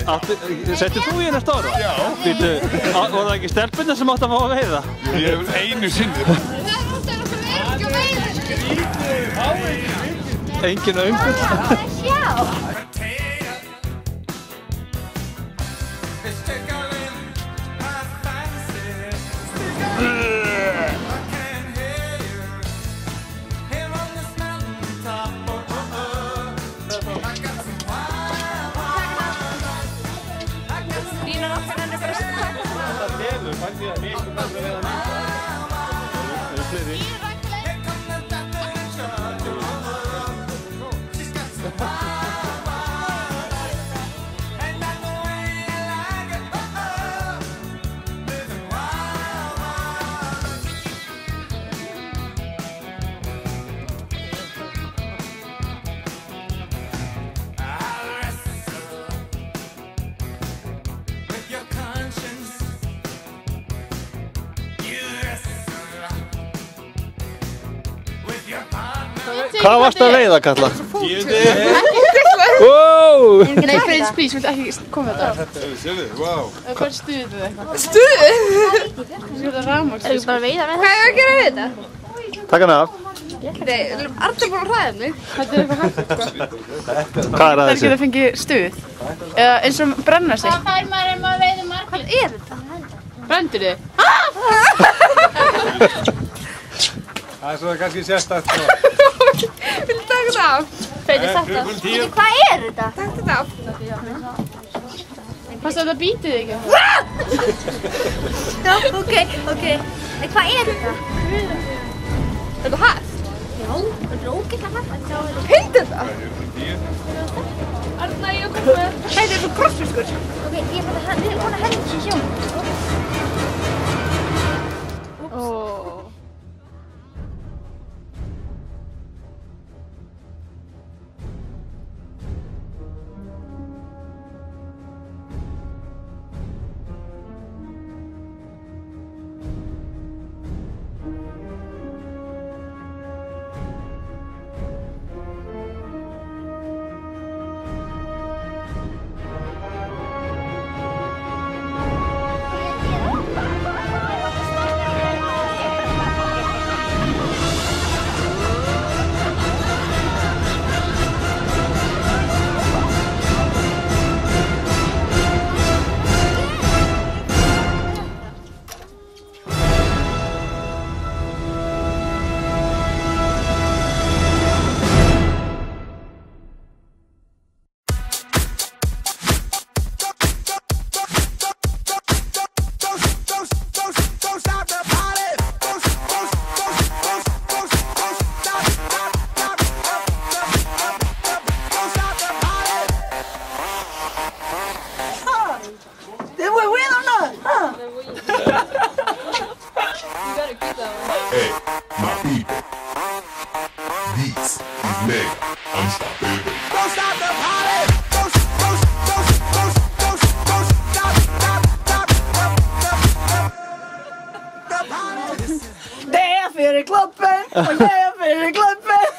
Settir þú í hennar stóra? Já. Býtu, var það ekki stelpunni sem átt að fá að veiða? Ég hef einu sinni. Engin öngull. Sjá. Hvað varst að veiða, Katla? Wow! Nei, please, viltu ekki koma þetta? Wow. Hvað er stuðið eða eitthvað? Stuðið? Þetta er rafmagn. Erum við bara að veiða með Hvað er að gera við þetta? Takk hann af. Nei, við erum alltaf búin að hræða mig. Þetta er eitthvað hægt, sko. Hvað er Það að er ekki að fengi stuð. Eða eins og brenna sig. Hvað fær maður ef maður veiðir margir? Hvað er þetta? Brendur þið? Það er svona kannski sérstakt. Viltu taka þetta af? Hvað er þetta? Takk þetta af. Passa þetta bítið ekki. Já, ok. En hvað er þetta? Er þetta hægt? Já, þetta er ógeðslega hægt. Heitir þetta? Arna, ég kom með. Heitir þetta krossfiskur? Ok, ég er bara að henni þessi sjón. Hey, my people. Beats, mega, unstoppable. Don't stop the party! Don't stop the party! Det är för klubben och det är för klubben.